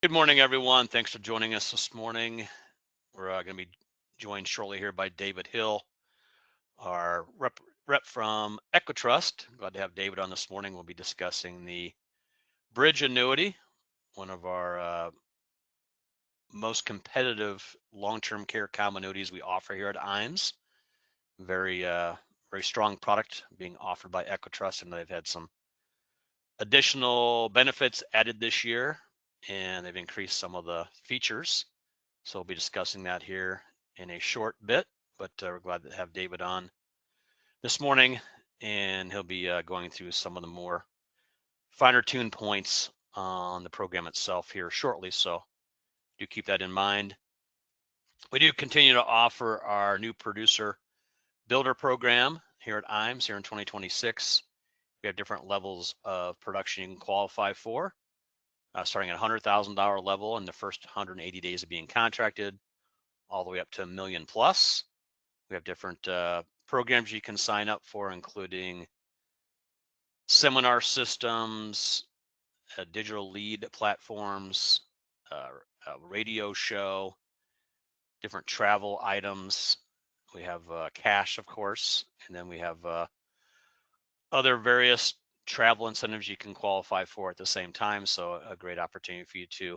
Good morning, everyone. Thanks for joining us this morning. We're going to be joined shortly here by David Hill, our rep from EquiTrust. Glad to have David on this morning. We'll be discussing the Bridge annuity, one of our most competitive long-term care common annuities we offer here at IAMS. Very strong product being offered by EquiTrust, and they've had some additional benefits added this year, and they've increased some of the features. So we'll be discussing that here in a short bit, but we're glad to have David on this morning, and he'll be going through some of the more finer tuned points on the program itself here shortly. So do keep that in mind. We do continue to offer our new producer builder program here at IAMS here in 2026. We have different levels of production you can qualify for, starting at $100,000 level in the first 180 days of being contracted, all the way up to $1 million plus. We have different programs you can sign up for, including seminar systems, digital lead platforms, a radio show, different travel items. We have cash, of course, and then we have other various travel incentives you can qualify for at the same time. So a great opportunity for you to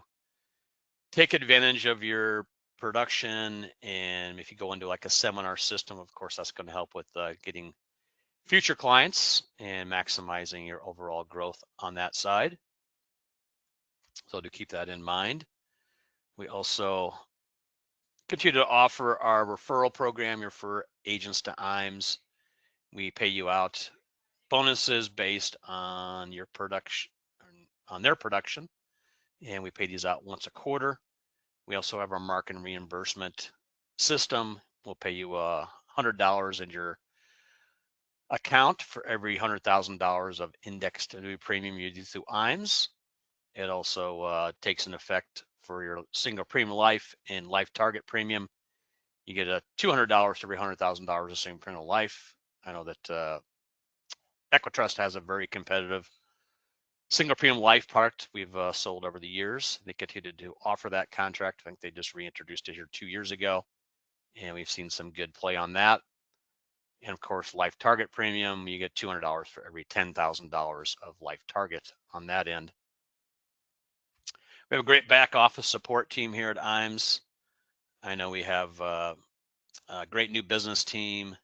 take advantage of your production. And if you go into like a seminar system, of course, that's going to help with getting future clients and maximizing your overall growth on that side. So to keep that in mind, we also continue to offer our referral program, your refer agents to IAMS. We pay you out bonuses based on your production, on their production, and we pay these out once a quarter. We also have our market reimbursement system. We'll pay you $100 in your account for every $100,000 of indexed annuity premium you do through IAMS. It also takes an effect for your single premium life and life target premium. You get a $200 to every $100,000 of single premium life. I know that EquiTrust has a very competitive single premium life product we've sold over the years. They continue to offer that contract. I think they just reintroduced it here 2 years ago, and we've seen some good play on that. And of course, life target premium, you get $200 for every $10,000 of life target on that end. We have a great back office support team here at IAMS. I know we have a great new business team,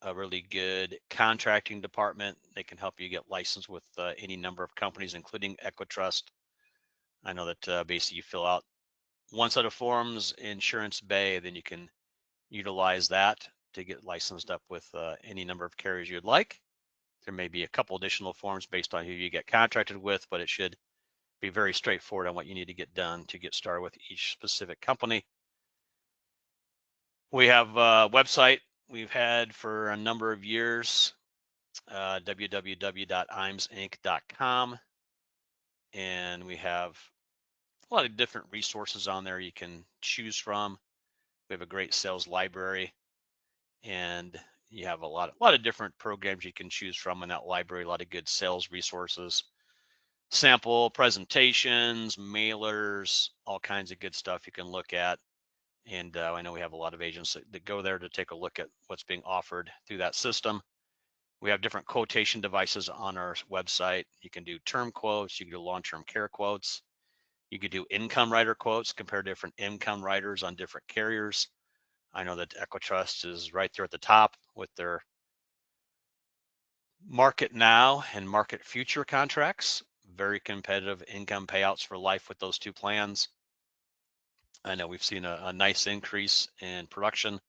a really good contracting department. They can help you get licensed with any number of companies, including EquiTrust. I know that basically you fill out one set of forms, Insurance Bay, then you can utilize that to get licensed up with any number of carriers you'd like. There may be a couple additional forms based on who you get contracted with, but it should be very straightforward on what you need to get done to get started with each specific company. We have a website we've had for a number of years, www.imsinc.com, and we have a lot of different resources on there you can choose from. We have a great sales library, and you have a lot of different programs you can choose from in that library, a lot of good sales resources, sample presentations, mailers, all kinds of good stuff you can look at. And I know we have a lot of agents that go there to take a look at what's being offered through that system. We have different quotation devices on our website. You can do term quotes, you can do long-term care quotes, you could do income rider quotes, compare different income riders on different carriers. I know that EquiTrust is right there at the top with their market now and market future contracts. Very competitive income payouts for life with those two plans. I know we've seen a nice increase in production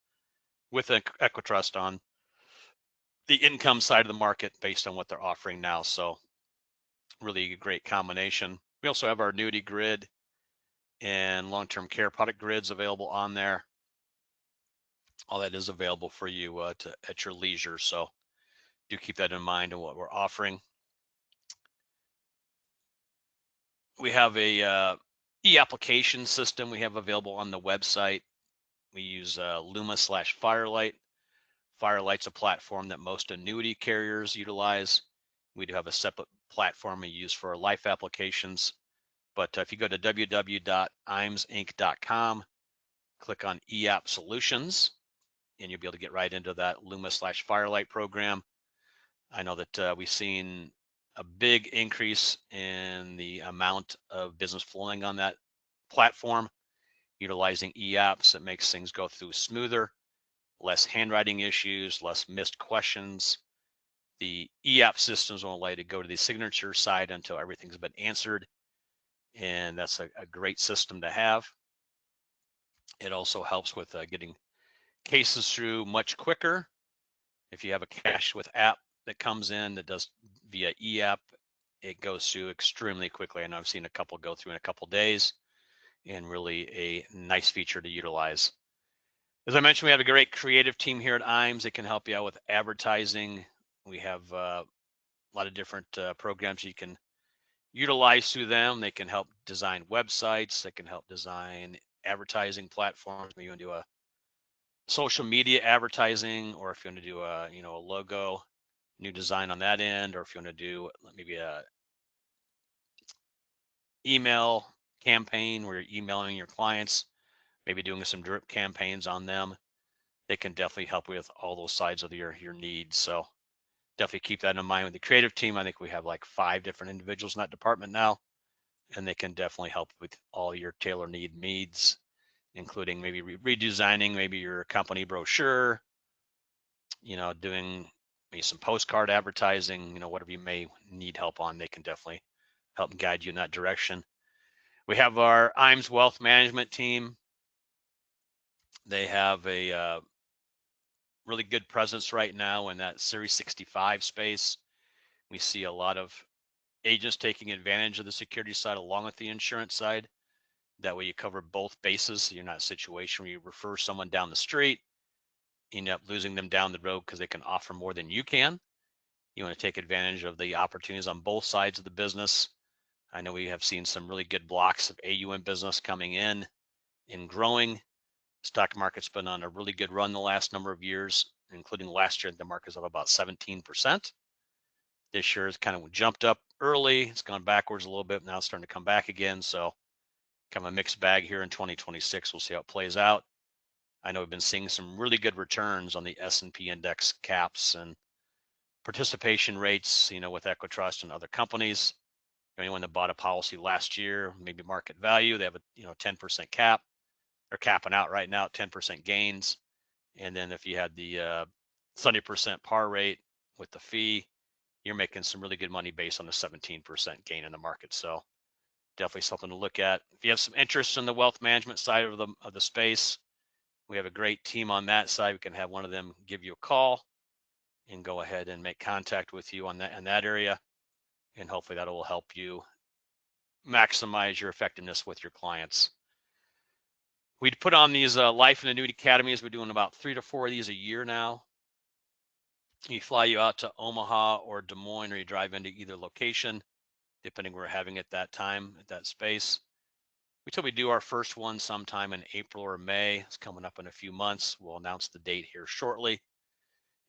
with EquiTrust on the income side of the market based on what they're offering now. So really a great combination. We also have our annuity grid and long-term care product grids available on there. All that is available for you at your leisure. So do keep that in mind and what we're offering. We have a e-application system we have available on the website. We use Luma/Firelight. Firelight's a platform that most annuity carriers utilize. We do have a separate platform we use for our life applications. But if you go to www.iamsinc.com, click on eApp Solutions, and you'll be able to get right into that Luma/Firelight program. I know that we've seen a big increase in the amount of business flowing on that platform, utilizing eApps. It makes things go through smoother, less handwriting issues, less missed questions. The eApp systems won't allow you to go to the signature side until everything's been answered, and that's a great system to have. It also helps with getting cases through much quicker. If you have a cash with app that comes in that does via eApp, it goes through extremely quickly. I know I've seen a couple go through in a couple days, and really a nice feature to utilize. As I mentioned, we have a great creative team here at IAMS that can help you out with advertising. We have a lot of different programs you can utilize through them. They can help design websites. They can help design advertising platforms. Maybe you want to do a social media advertising, or if you want to do a logo, new design on that end, or if you want to do maybe a email campaign where you're emailing your clients, maybe doing some drip campaigns on them. They can definitely help with all those sides of your needs. So definitely keep that in mind with the creative team. I think we have like 5 different individuals in that department now, and they can definitely help with all your tailor needs, including maybe redesigning maybe your company brochure, doing maybe some postcard advertising, whatever you may need help on. They can definitely help guide you in that direction. We have our IAMS Wealth Management team. They have a really good presence right now in that Series 65 space. We see a lot of agents taking advantage of the security side along with the insurance side. That way you cover both bases. So you're not in a situation where you refer someone down the street, end up losing them down the road because they can offer more than you can. You want to take advantage of the opportunities on both sides of the business. I know we have seen some really good blocks of AUM business coming in and growing. Stock market's been on a really good run the last number of years, including last year. The market's up about 17%. This year has kind of jumped up early. It's gone backwards a little bit. Now it's starting to come back again. So kind of a mixed bag here in 2026. We'll see how it plays out. I know we've been seeing some really good returns on the S&P index caps and participation rates, with EquiTrust and other companies. Anyone that bought a policy last year, maybe market value, they have a 10% cap. They're capping out right now at 10% gains. And then if you had the 70% par rate with the fee, you're making some really good money based on the 17% gain in the market. So definitely something to look at. If you have some interest in the wealth management side of the space, we have a great team on that side. We can have one of them give you a call and go ahead and make contact with you on that in that area. And hopefully that will help you maximize your effectiveness with your clients. We'd put on these life and annuity academies. We're doing about 3 to 4 of these a year now. You fly you out to Omaha or Des Moines, or you drive into either location, depending where we're having it that time at that space. We typically do our first one sometime in April or May. It's coming up in a few months. We'll announce the date here shortly.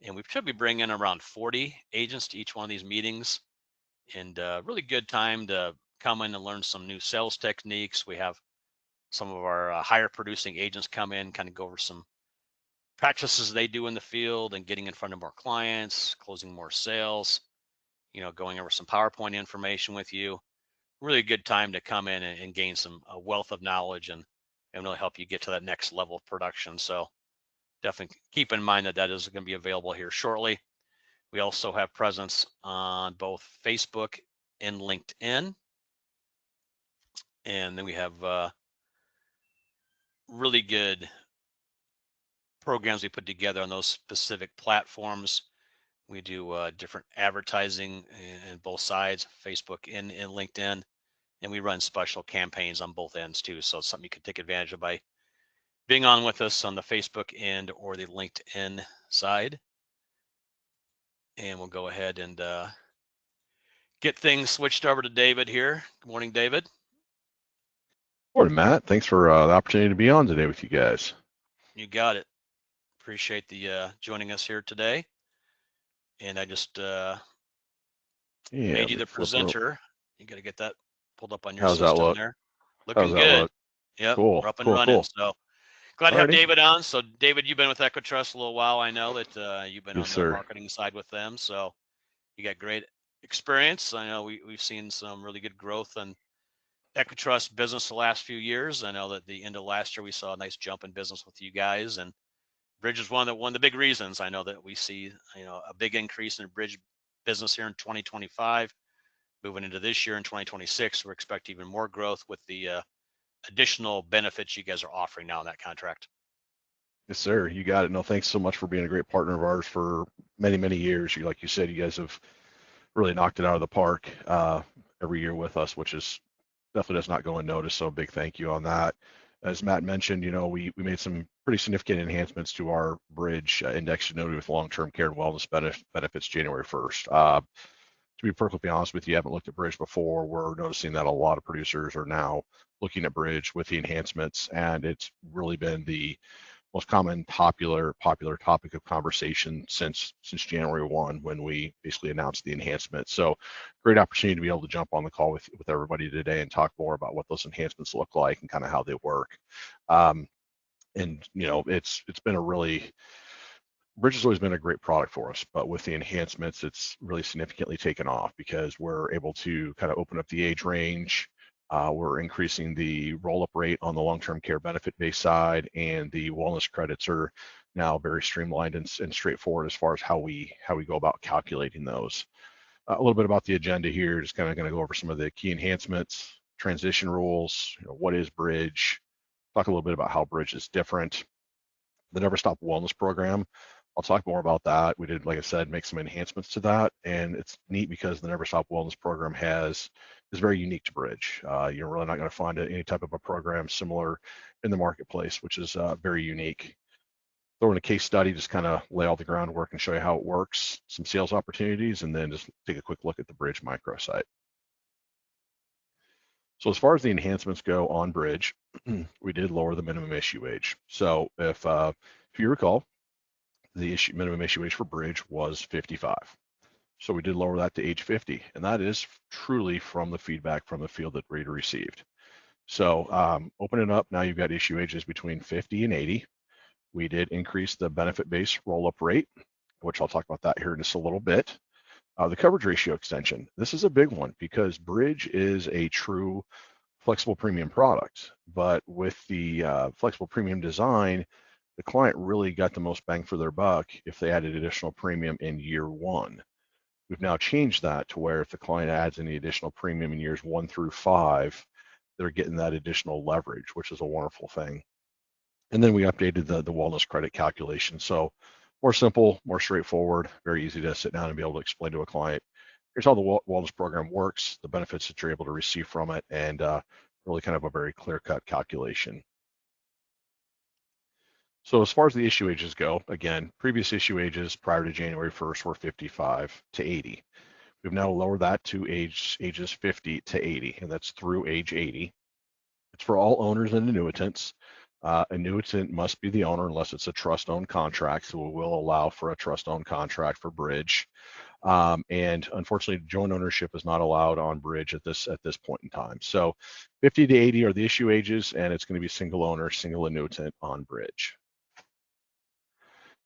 And we should be bringing around 40 agents to each one of these meetings. And really good time to come in and learn some new sales techniques. We have some of our higher producing agents come in, kind of go over some practices they do in the field and getting in front of more clients, closing more sales, going over some PowerPoint information with you. Really a good time to come in and gain some wealth of knowledge and really help you get to that next level of production. So definitely keep in mind that is going to be available here shortly. We also have presence on both Facebook and LinkedIn. And then we have really good programs we put together on those specific platforms. We do different advertising in both sides, Facebook and LinkedIn, and we run special campaigns on both ends too. So it's something you can take advantage of by being on with us on the Facebook end or the LinkedIn side. And we'll go ahead and get things switched over to David here. Good morning, David. Morning, Matt. Thanks for the opportunity to be on today with you guys. You got it. Appreciate the joining us here today. And I just made you the presenter. You got to get that pulled up on your How's that system look? there. How's Looking that good. look? Yep, Cool, we're up and cool, running. cool. So glad to have Alrighty. David on. So David, you've been with EquiTrust a little while. I know that you've been Yes, on the sir. marketing side with them. So you got great experience. I know we've seen some really good growth in EquiTrust business the last few years. I know that the end of last year we saw a nice jump in business with you guys, and Bridge is one of the big reasons. I know that we see a big increase in Bridge business here in 2025. Moving into this year in 2026, we're expecting even more growth with the additional benefits you guys are offering now in that contract. Yes, sir. You got it. No, thanks so much for being a great partner of ours for many, many years. Like you said, you guys have really knocked it out of the park every year with us, which is definitely does not go unnoticed. So a big thank you on that. As Matt mentioned, we made some pretty significant enhancements to our Bridge indexed annuity with long-term care and wellness benefits January 1st. To be perfectly honest with you, haven't looked at Bridge before. We're noticing that a lot of producers are now looking at Bridge with the enhancements, and it's really been the most common popular topic of conversation since January 1 when we basically announced the enhancement. So great opportunity to be able to jump on the call with everybody today and talk more about what those enhancements look like and kind of how they work. Um, and it's been a really Bridge has always been a great product for us, but with the enhancements, it's really significantly taken off because we're able to kind of open up the age range. We're increasing the roll-up rate on the long-term care benefit-based side, and the wellness credits are now very streamlined and straightforward as far as how we go about calculating those. A little bit about the agenda here, just kind of going to go over some of the key enhancements, transition rules, what is Bridge, talk a little bit about how Bridge is different, the Never Stop Wellness Program. I'll talk more about that. We did, like I said, make some enhancements to that, and it's neat because the Never Stop Wellness Program is very unique to Bridge. You're really not going to find any type of a program similar in the marketplace, which is very unique. Throw in a case study, just kind of lay all the groundwork and show you how it works, some sales opportunities, and then just take a quick look at the Bridge microsite. So as far as the enhancements go on Bridge, we did lower the minimum issue age. So if you recall, the minimum issue age for Bridge was 55. So we did lower that to age 50, and that is truly from the feedback from the field that Raider received. So open it up, now you've got issue ages between 50 and 80. We did increase the benefit-based roll-up rate, which I'll talk about that here in just a little bit. The coverage ratio extension. This is a big one because Bridge is a true flexible premium product, but with the flexible premium design, the client really got the most bang for their buck if they added additional premium in year one. We've now changed that to where if the client adds any additional premium in years 1 through 5, they're getting that additional leverage, which is a wonderful thing. And then we updated the wellness credit calculation. So more simple, more straightforward, very easy to sit down and be able to explain to a client. Here's how the wellness program works, the benefits that you're able to receive from it, and really kind of a very clear-cut calculation. So as far as the issue ages go, again, previous issue ages prior to January 1st were 55 to 80. We've now lowered that to ages 50 to 80, and that's through age 80. It's for all owners and annuitants. Annuitant must be the owner unless it's a trust-owned contract, so we will allow for a trust-owned contract for Bridge. And unfortunately, joint ownership is not allowed on Bridge at this point in time. So 50 to 80 are the issue ages, and it's going to be single owner, single annuitant on Bridge.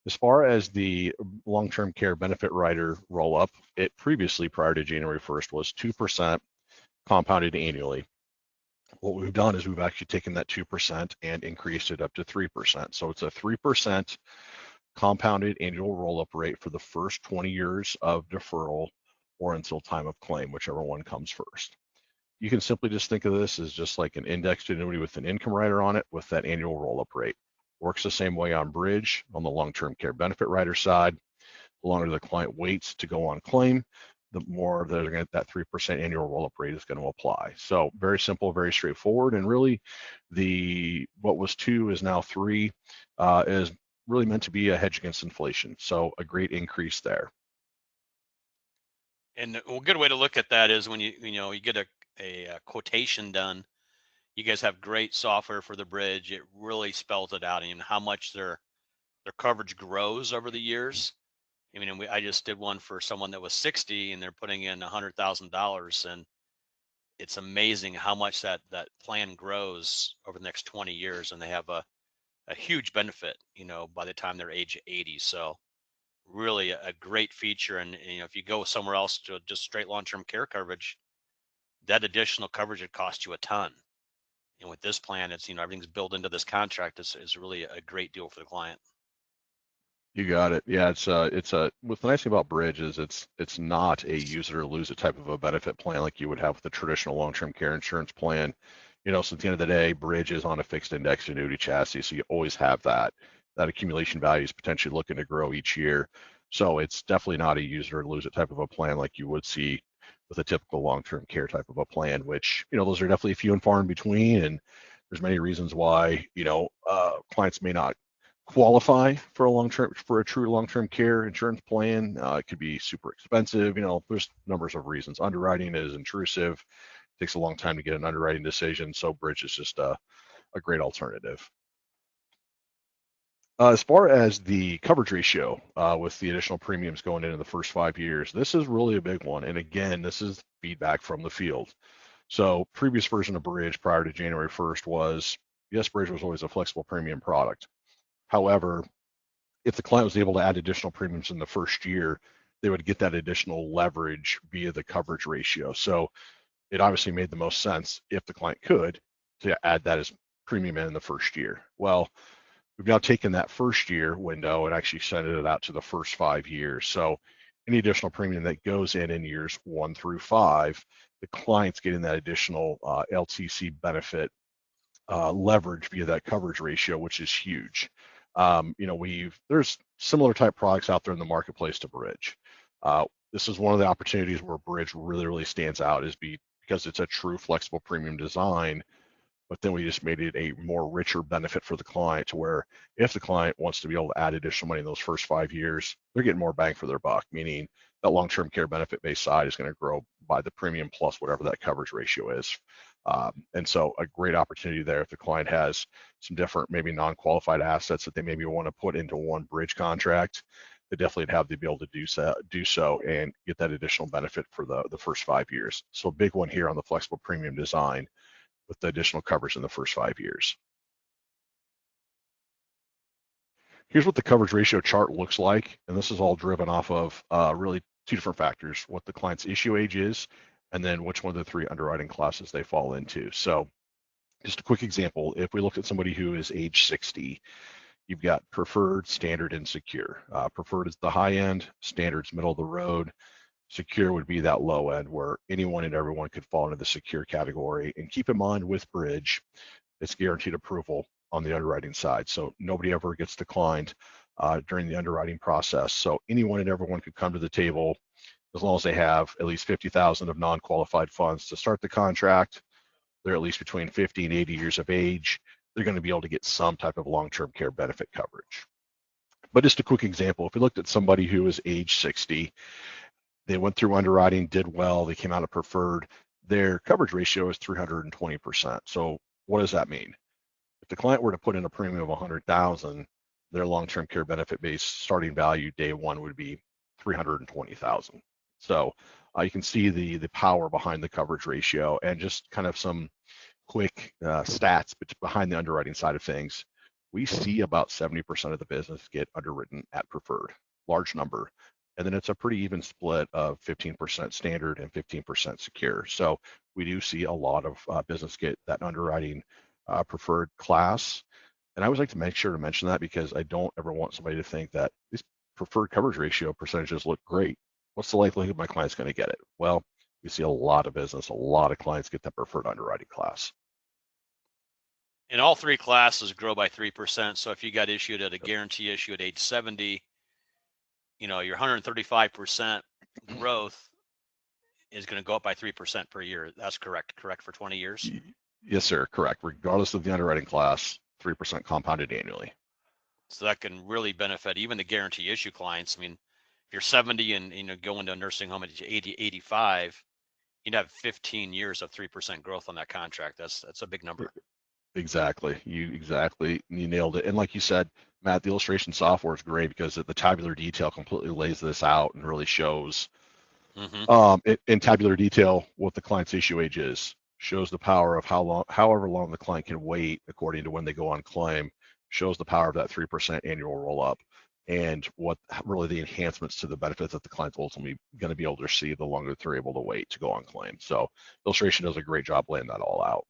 As far as the long-term care benefit rider roll-up, it previously, prior to January 1st, was 2% compounded annually. What we've done is we've actually taken that 2% and increased it up to 3%. So it's a 3% compounded annual roll-up rate for the first 20 years of deferral or until time of claim, whichever one comes first. You can simply just think of this as just like an indexed annuity with an income rider on it with that annual roll-up rate. Works the same way on Bridge on the long-term care benefit rider side. The longer the client waits to go on claim, the more they're going to get that 3% annual roll-up rate is going to apply. So very simple, very straightforward, and really what was 2 is now 3 is really meant to be a hedge against inflation. So a great increase there. And a good way to look at that is when you get a quotation done. You guys have great software for the Bridge. It really spells it out and how much their coverage grows over the years. I mean, I just did one for someone that was 60 and they're putting in $100,000, and it's amazing how much that plan grows over the next 20 years, and they have a huge benefit, by the time they're age 80. So really a great feature. And, if you go somewhere else to just straight long-term care coverage, that additional coverage would cost you a ton. And with this plan, it's, everything's built into this contract. Is really a great deal for the client. You got it. Yeah, what's the nice thing about Bridge is it's not a use it or lose it type of a benefit plan like you would have with a traditional long-term care insurance plan. So at the end of the day, Bridge is on a fixed index annuity chassis, so you always have that accumulation value is potentially looking to grow each year. So it's definitely not a use it or lose it type of a plan like you would see with a typical long-term care type of a plan, which, those are definitely few and far in between. And there's many reasons why, clients may not qualify for a true long-term care insurance plan. It could be super expensive. There's numbers of reasons. Underwriting is intrusive. It takes a long time to get an underwriting decision. So Bridge is just a great alternative. As far as the coverage ratio with the additional premiums going into the first 5 years, this is really a big one. And again, this is feedback from the field. So previous version of Bridge prior to January 1st was, yes, Bridge was always a flexible premium product. However, if the client was able to add additional premiums in the first year, they would get that additional leverage via the coverage ratio. So it obviously made the most sense if the client could to add that as premium in the first year. Well, we've now taken that first year window and actually sent it out to the first 5 years. So any additional premium that goes in years 1 through 5, the client's getting that additional LTC benefit leverage via that coverage ratio, which is huge. There's similar type products out there in the marketplace to Bridge. This is one of the opportunities where Bridge really stands out because it's a true flexible premium design, but then we just made it a more richer benefit for the client to where if the client wants to be able to add additional money in those first 5 years, they're getting more bang for their buck, meaning that long-term care benefit-based side is going to grow by the premium plus whatever that coverage ratio is. And so a great opportunity there if the client has some different, maybe non-qualified assets that they maybe want to put into one Bridge contract, they definitely have the ability to do so and get that additional benefit for the first 5 years. So a big one here on the flexible premium design with the additional coverage in the first 5 years. Here's what the coverage ratio chart looks like, and this is all driven off of really two different factors: what the client's issue age is, and then which one of the three underwriting classes they fall into. So just a quick example, if we look at somebody who is age 60, you've got preferred, standard, and secure. Preferred is the high end, standard's middle of the road, secure would be that low end where anyone and everyone could fall into the secure category. And keep in mind with Bridge, it's guaranteed approval on the underwriting side. So nobody ever gets declined during the underwriting process. So anyone and everyone could come to the table as long as they have at least 50,000 of non-qualified funds to start the contract. They're at least between 50 and 80 years of age. They're going to be able to get some type of long-term care benefit coverage. But just a quick example, if we looked at somebody who is age 60, they went through underwriting, did well, they came out of preferred, their coverage ratio is 320%. So what does that mean? If the client were to put in a premium of 100,000, their long-term care benefit-based starting value day one would be 320,000. So you can see the power behind the coverage ratio, and just kind of some quick stats behind the underwriting side of things. We see about 70% of the business get underwritten at preferred, large number. And then it's a pretty even split of 15% standard and 15% secure. So we do see a lot of business get that underwriting preferred class. And I always like to make sure to mention that because I don't ever want somebody to think that these preferred coverage ratio percentages look great. What's the likelihood my client's going to get it? Well, we see a lot of business, a lot of clients get that preferred underwriting class. And all three classes grow by 3%. So if you got issued at a guarantee issue at age 70, your 135% growth is going to go up by 3% per year. That's correct for 20 years? Yes, sir, correct. Regardless of the underwriting class, 3% compounded annually. So that can really benefit even the guarantee issue clients. I mean, if you're 70 and go into a nursing home at 80, 85, you'd have 15 years of 3% growth on that contract. That's a big number. Exactly. You nailed it. And like you said, Matt, the illustration software is great because the tabular detail completely lays this out and really shows In tabular detail what the client's issue age is, shows the power of however long the client can wait according to when they go on claim, shows the power of that 3% annual roll up, and what really the enhancements to the benefits that the client's ultimately going to be able to receive the longer they're able to wait to go on claim. So illustration does a great job laying that all out.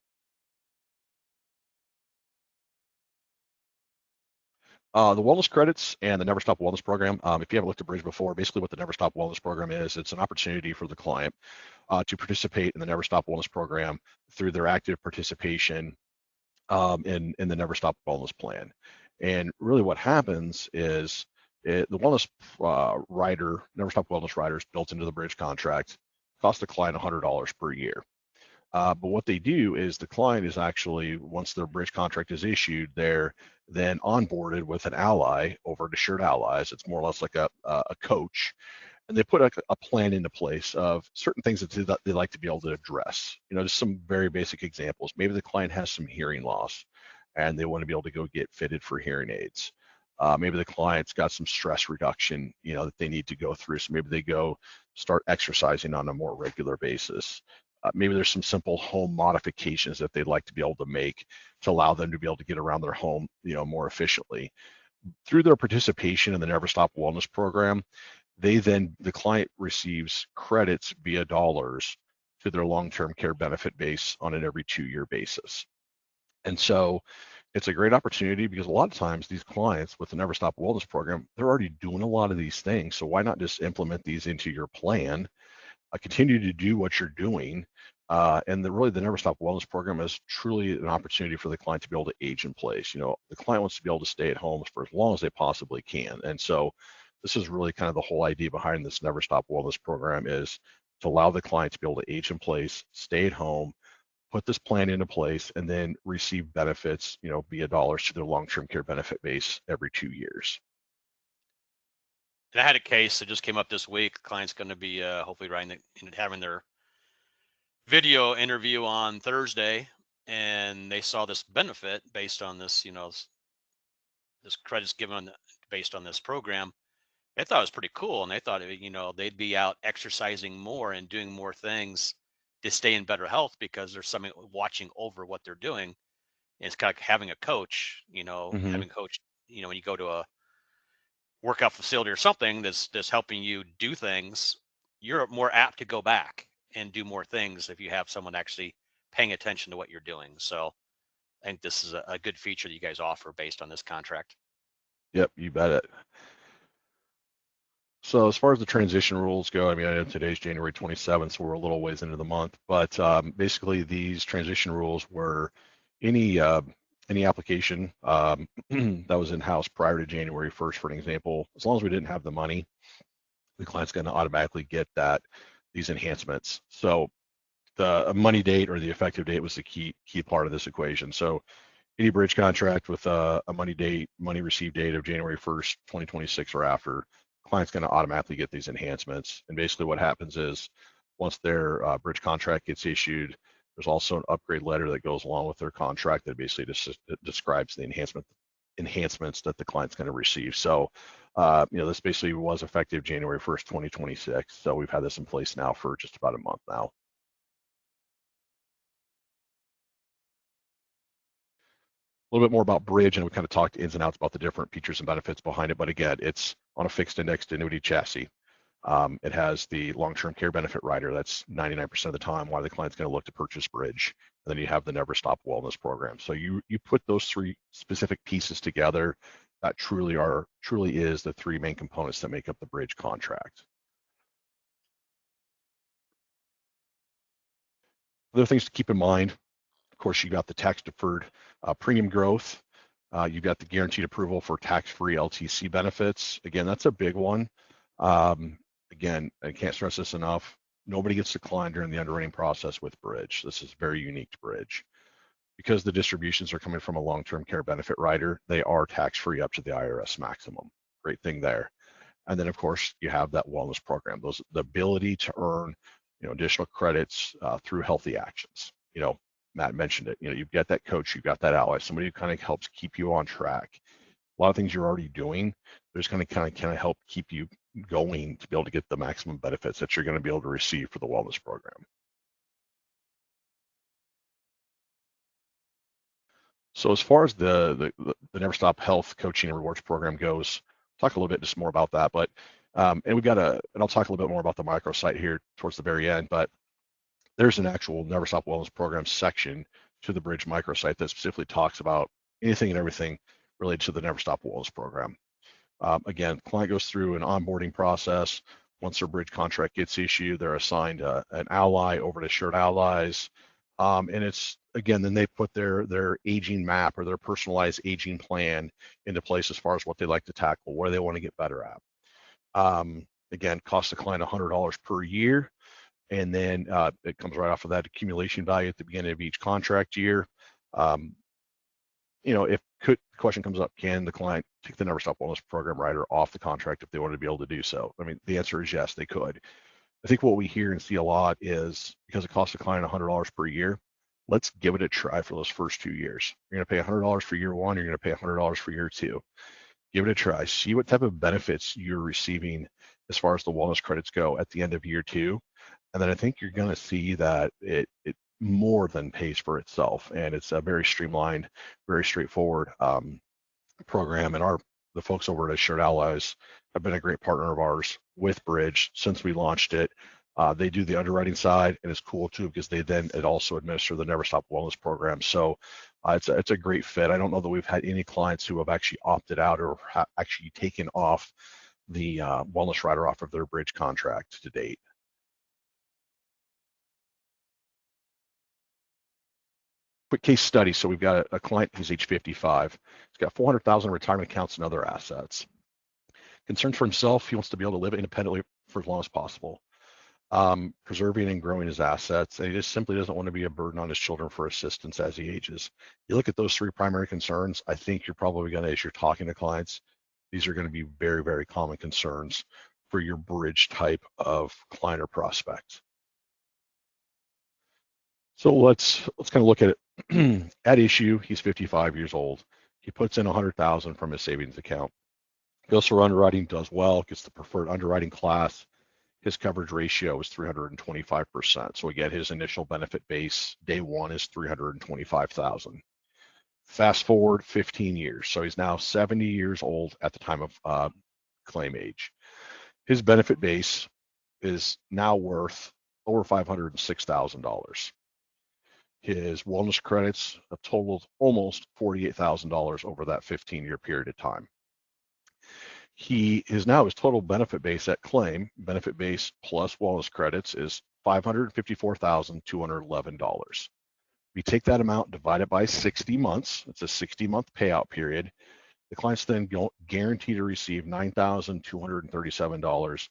The wellness credits and the Never Stop Wellness Program. If you haven't looked at Bridge before, basically what the Never Stop Wellness Program is, it's an opportunity for the client to participate in the Never Stop Wellness Program through their active participation in the Never Stop Wellness Plan. And really what happens is the wellness rider, Never Stop Wellness rider is built into the Bridge contract, costs the client $100 per year. But what they do is the client is actually, once their bridge contract is issued, they're then onboarded with an ally over at Assured Allies. It's more or less like a coach. And they put a plan into place of certain things that they like to be able to address. Just some very basic examples. Maybe the client has some hearing loss and they want to be able to go get fitted for hearing aids. Maybe the client's got some stress reduction, that they need to go through. So maybe they go start exercising on a more regular basis. Maybe there's some simple home modifications that they'd like to be able to make to allow them to be able to get around their home, more efficiently. Through their participation in the Never Stop Wellness Program, the client receives credits via dollars to their long-term care benefit base on an every 2-year basis. And so it's a great opportunity because a lot of times these clients with the Never Stop Wellness Program, they're already doing a lot of these things. So why not just implement these into your plan? Continue to do what you're doing. And really the Never Stop Wellness Program is truly an opportunity for the client to be able to age in place. The client wants to be able to stay at home for as long as they possibly can. And so this is really kind of the whole idea behind this Never Stop Wellness Program, is to allow the client to be able to age in place, stay at home, put this plan into place, and then receive benefits, via dollars to their long-term care benefit base every 2 years. And I had a case that just came up this week. The client's going to be hopefully having their video interview on Thursday, and they saw this benefit based on this, this credits given based on this program. They thought it was pretty cool, and they thought, they'd be out exercising more and doing more things to stay in better health because there's somebody watching over what they're doing. And it's kind of like having a coach, having a coach, when you go to a workout facility or something that's helping you do things, you're more apt to go back and do more things if you have someone actually paying attention to what you're doing. So I think this is a good feature that you guys offer based on this contract. Yep, you bet it. So as far as the transition rules go, I know today's January 27th, so we're a little ways into the month, but basically these transition rules were any application that was in-house prior to January 1st, for an example, as long as we didn't have the money, the client's going to automatically get these enhancements. So the money date or the effective date was the key part of this equation. So any bridge contract with a money received date of January 1st, 2026 or after, client's going to automatically get these enhancements. And basically what happens is once their bridge contract gets issued, there's also an upgrade letter that goes along with their contract that basically describes the enhancements that the client's going to receive. So, this basically was effective January 1st, 2026. So we've had this in place now for just about a month now. A little bit more about Bridge, and we kind of talked ins and outs about the different features and benefits behind it. But again, it's on a fixed indexed annuity chassis. It has the long-term care benefit rider. That's 99% of the time why the client's going to look to purchase Bridge. And then you have the Never Stop Wellness Program. So you put those three specific pieces together, that truly is the three main components that make up the Bridge contract. Other things to keep in mind, of course, you got the tax deferred premium growth. You've got the guaranteed approval for tax-free LTC benefits. Again, that's a big one. Again, I can't stress this enough. Nobody gets declined during the underwriting process with Bridge. This is very unique to Bridge. Because the distributions are coming from a long-term care benefit rider, they are tax-free up to the IRS maximum. Great thing there. And then, of course, you have that wellness program, the ability to earn, additional credits through healthy actions. Matt mentioned it. You've got that coach, you've got that ally, somebody who kind of helps keep you on track. A lot of things you're already doing, they're just going to kind of help keep you going to be able to get the maximum benefits that you're going to be able to receive for the wellness program. So as far as the Never Stop Health Coaching and Rewards Program goes, talk a little bit just more about that. But and I'll talk a little bit more about the microsite here towards the very end. But there's an actual Never Stop Wellness Program section to the Bridge microsite that specifically talks about anything and everything related to the Never Stop Wellness Program. Again, client goes through an onboarding process. Once their Bridge contract gets issued, they're assigned an ally over to Shared Allies. And it's, again, then they put their aging map or their personalized aging plan into place as far as what they like to tackle, where they want to get better at. Again, costs the client $100 per year. And then it comes right off of that accumulation value at the beginning of each contract year. If the question comes up, can the client take the Never Stop Wellness Program rider off the contract if they wanted to be able to do so? I mean, the answer is yes, they could. I think what we hear and see a lot is because it costs the client $100 per year, let's give it a try for those first 2 years. You're going to pay $100 for year one, you're going to pay $100 for year two. Give it a try. See what type of benefits you're receiving as far as the wellness credits go at the end of year two. And then I think you're going to see that it more than pays for itself. And it's a very streamlined, very straightforward program. And the folks over at Shared Allies have been a great partner of ours with Bridge since we launched it. They do the underwriting side, and it's cool too because they then also administer the Never Stop Wellness Program. So it's a great fit. I don't know that we've had any clients who have actually opted out or actually taken off the wellness rider off of their Bridge contract to date. Quick case study. So we've got a client who's age 55. He's got 400,000 retirement accounts and other assets. Concerned for himself, he wants to be able to live independently for as long as possible, preserving and growing his assets, and he just simply doesn't want to be a burden on his children for assistance as he ages. You look at those three primary concerns, I think you're probably going to, as you're talking to clients, these are going to be very, very common concerns for your Bridge type of client or prospect. So let's kind of look at it. At issue, he's 55 years old. He puts in 100,000 from his savings account. Goes through underwriting, does well, gets the preferred underwriting class. His coverage ratio is 325%. So again, his initial benefit base day one is 325,000. Fast forward 15 years. So he's now 70 years old at the time of claim age. His benefit base is now worth over $506,000. His wellness credits have totaled almost $48,000 over that 15-year period of time. His total benefit base at claim, benefit base plus wellness credits, is $554,211. We take that amount, divide it by 60 months. It's a 60-month payout period. The client's then guaranteed to receive $9,237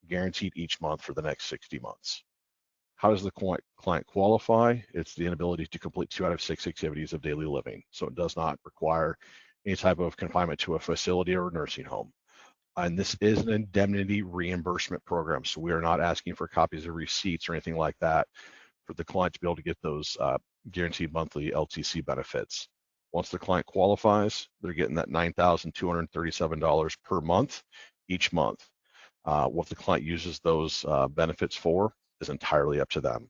guaranteed each month for the next 60 months. How does the client qualify? It's the inability to complete 2 out of 6 activities of daily living. So it does not require any type of confinement to a facility or a nursing home. And this is an indemnity reimbursement program. So we are not asking for copies of receipts or anything like that for the client to be able to get those guaranteed monthly LTC benefits. Once the client qualifies, they're getting that $9,237 per month each month. What the client uses those benefits for is entirely up to them.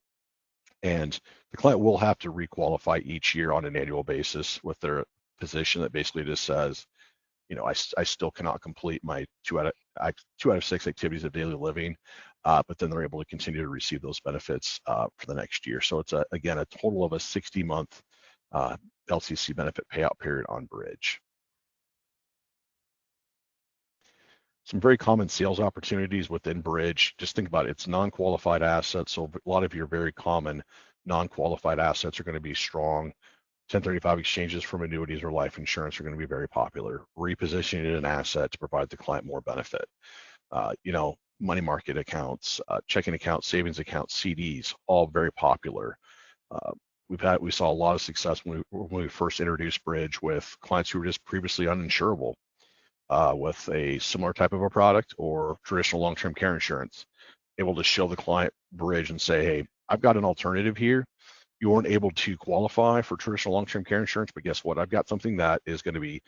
And the client will have to requalify each year on an annual basis with their position that basically just says, I still cannot complete my 2 out of 6 activities of daily living, but then they're able to continue to receive those benefits for the next year. So it's again a total of a 60-month LTC benefit payout period on Bridge. Some very common sales opportunities within Bridge. Just think about it. It's non-qualified assets. So a lot of your very common non-qualified assets are going to be strong. 1035 exchanges from annuities or life insurance are going to be very popular. Repositioning an asset to provide the client more benefit. Money market accounts, checking accounts, savings accounts, CDs, all very popular. We saw a lot of success when we first introduced Bridge with clients who were just previously uninsurable with a similar type of a product or traditional long-term care insurance. Able to show the client Bridge and say, hey, I've got an alternative here. You weren't able to qualify for traditional long-term care insurance, but guess what? I've got something that is going to be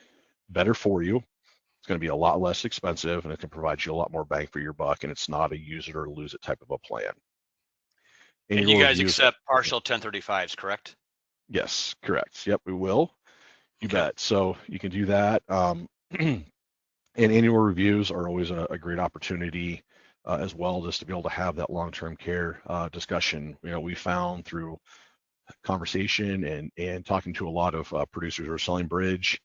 better for you. It's going to be a lot less expensive, and it can provide you a lot more bang for your buck, and it's not a use it or lose it type of a plan. And you Annual guys reviews, accept partial 1035s, correct? yes, correct. Yep, we will. You Okay. bet. So you can do that. And annual reviews are always a great opportunity as well, just to be able to have that long-term care discussion. We found through conversation and talking to a lot of producers who are selling bridge,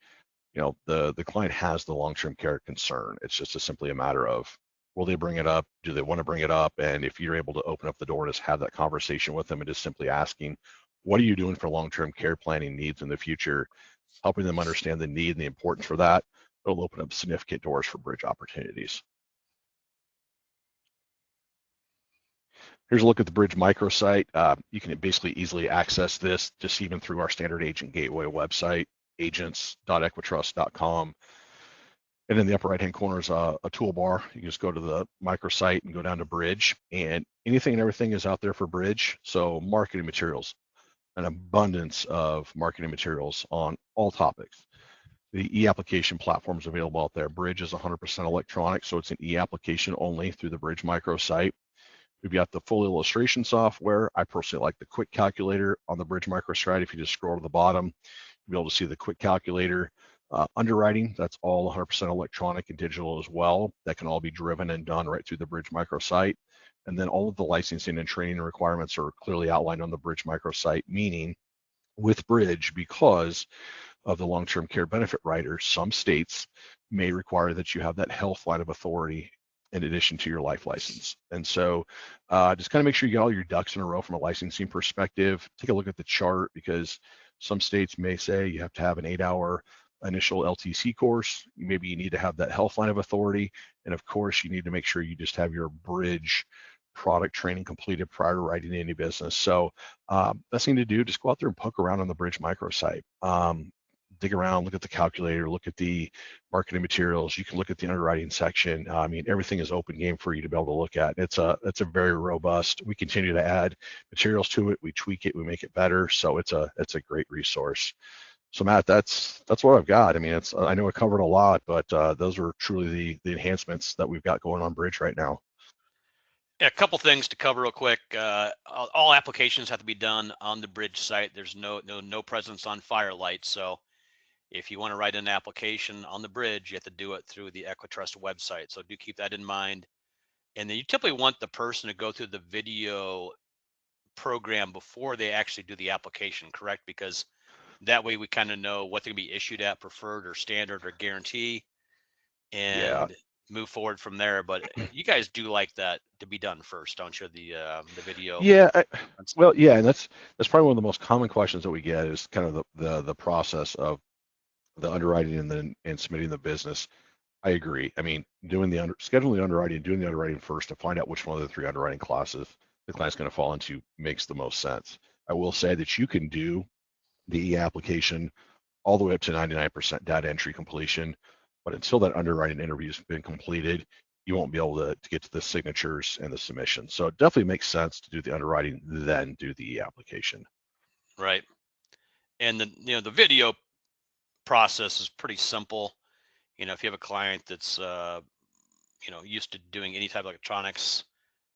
the client has the long-term care concern. It's just simply a matter of, will they bring it up? Do they want to bring it up? And if you're able to open up the door and just have that conversation with them and just simply asking, what are you doing for long-term care planning needs in the future? Helping them understand the need and the importance for that, it'll open up significant doors for bridge opportunities. Here's a look at the Bridge microsite. You can basically easily access this just even through our standard agent gateway website, agents.equitrust.com. And in the upper right-hand corner is a toolbar. You just go to the microsite and go down to Bridge, and anything and everything is out there for Bridge. So marketing materials, an abundance of marketing materials on all topics. The e-application platforms available out there. Bridge is 100% electronic, so it's an e-application only through the Bridge microsite. We've got the full illustration software. I personally like the quick calculator on the Bridge microsite. If you just scroll to the bottom, you'll be able to see the quick calculator. Underwriting, that's all 100% electronic and digital as well. That can all be driven and done right through the Bridge microsite. And then all of the licensing and training requirements are clearly outlined on the Bridge microsite, meaning with Bridge, because of the long-term care benefit rider, some states may require that you have that health line of authority in addition to your life license. And so just kind of make sure you get all your ducks in a row from a licensing perspective. Take a look at the chart, because some states may say you have to have an 8-hour initial LTC course. Maybe you need to have that health line of authority. And of course, you need to make sure you just have your bridge product training completed prior to writing any business. So best thing to do, just go out there and poke around on the Bridge microsite. Dig around, look at the calculator, look at the marketing materials. You can look at the underwriting section. I mean, everything is open game for you to be able to look at. It's a very robust. We continue to add materials to it. We tweak it. We make it better. So it's a great resource. So Matt, that's what I've got. I mean, I know I covered a lot, but those are truly the enhancements that we've got going on Bridge right now. Yeah, a couple things to cover real quick. All applications have to be done on the Bridge site. There's no presence on Firelight. So if you want to write an application on the Bridge, you have to do it through the EquiTrust website. So do keep that in mind. And then you typically want the person to go through the video program before they actually do the application, correct? Because that way we kind of know what they're going to be issued at, preferred or standard or guarantee, Yeah, and move forward from there. But you guys do like that to be done first, don't you? The video. yeah. Well, yeah, and that's probably one of the most common questions that we get is kind of the process of the underwriting and then submitting the business. I agree. I mean, scheduling the underwriting and doing the underwriting first to find out which one of the three underwriting classes the client's going to fall into makes the most sense. I will say that you can do the application all the way up to 99% data entry completion, but until that underwriting interview has been completed, you won't be able to get to the signatures and the submission. So it definitely makes sense to do the underwriting, then do the application. Right. And the video process is pretty simple. If you have a client that's used to doing any type of electronics,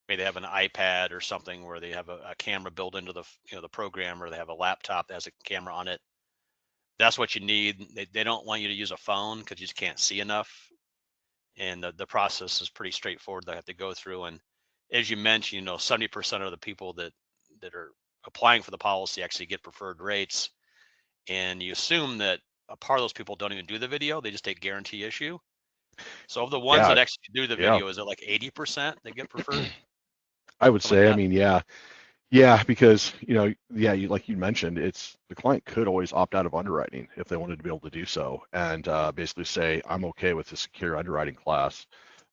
maybe they have an iPad or something where they have a camera built into the program, or they have a laptop that has a camera on it. That's what you need. They don't want you to use a phone because you just can't see enough. And the process is pretty straightforward. They have to go through, and as you mentioned, 70% of the people that are applying for the policy actually get preferred rates. And you assume that a part of those people don't even do the video; they just take guarantee issue. So of the ones Yeah, that actually do the yeah. video, is it like 80% they get preferred? I would Something like say, I that? mean, yeah, because yeah, like you mentioned, it's the client could always opt out of underwriting if they wanted to be able to do so, and basically say, I'm okay with the secure underwriting class.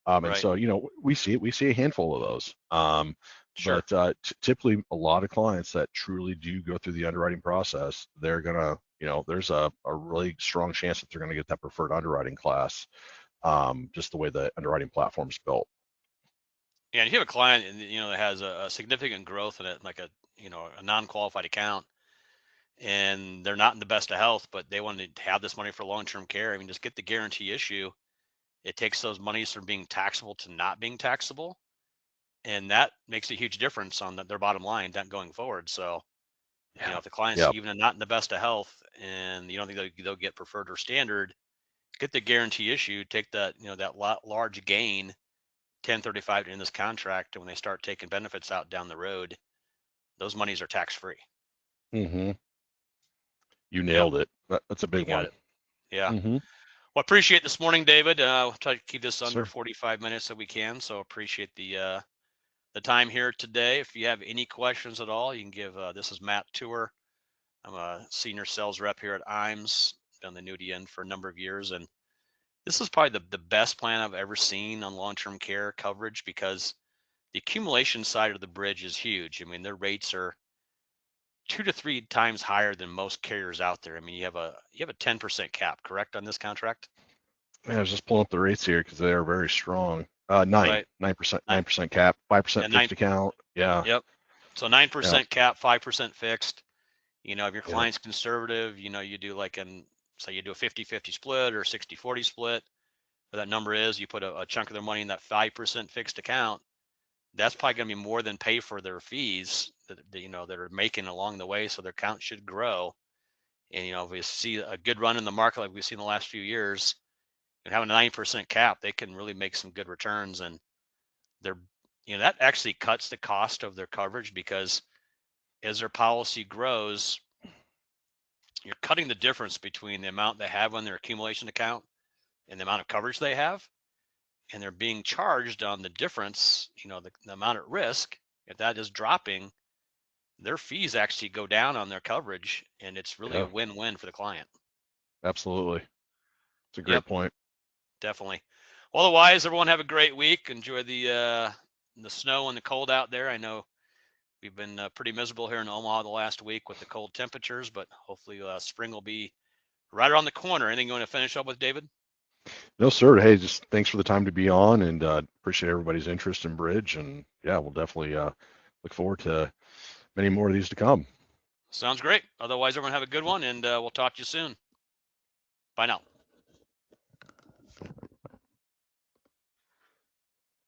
And Right. so, we see a handful of those. Sure. But typically, a lot of clients that truly do go through the underwriting process, they're gonna, there's a really strong chance that they're gonna get that preferred underwriting class, just the way the underwriting platform is built. Yeah, and if you have a client and that has a significant growth in it, like a non-qualified account, and they're not in the best of health, but they want to have this money for long-term care, I mean, just get the guarantee issue. It takes those monies from being taxable to not being taxable, and that makes a huge difference on their bottom line going forward. So, Yeah. if the client's Yep. even not in the best of health and you don't think they'll get preferred or standard, get the guarantee issue, take that, that large gain, 1035 in this contract, and when they start taking benefits out down the road, those monies are tax free. Mm-hmm. You Yep, nailed it. That's a you big got one. it. Yeah. Mm-hmm. Well, appreciate this morning, David. We'll try to keep this under Sir. 45 minutes if we can. So appreciate the time here today. If you have any questions at all, you can give. This is Matt Tooher. I'm a senior sales rep here at IAMS. Been the annuity end for a number of years, and this is probably the best plan I've ever seen on long-term care coverage because the accumulation side of the bridge is huge. I mean, their rates are 2 to 3 times higher than most carriers out there. I mean, you have a 10% cap, correct, on this contract? Man, I was just pulling up the rates here because they are very strong. Right. 9%, Nine, 9% cap, 5% yeah, nine. fixed account. Yeah. Yep. So nine Yeah. percent cap, 5% fixed. If your Yeah. client's conservative, you do like say you do a 50-50 split or 60-40 split, where that number is, you put a chunk of their money in that 5% fixed account. That's probably going to be more than pay for their fees that are making along the way. So their account should grow. And, if we see a good run in the market like we've seen the last few years, and having a 9% cap, they can really make some good returns. And they're, that actually cuts the cost of their coverage because as their policy grows, you're cutting the difference between the amount they have on their accumulation account and the amount of coverage they have. And they're being charged on the difference, the amount at risk. If that is dropping, their fees actually go down on their coverage. And it's really a Yeah. win-win for the client. Absolutely. It's a Yep, great point. definitely. Well, otherwise, everyone have a great week. Enjoy the snow and the cold out there. I know we've been pretty miserable here in Omaha the last week with the cold temperatures, but hopefully spring will be right around the corner. Anything you want to finish up with, David? No, sir. Hey, just thanks for the time to be on, and appreciate everybody's interest in Bridge. And yeah, we'll definitely look forward to many more of these to come. Sounds great. Otherwise, everyone have a good one, and we'll talk to you soon. Bye now.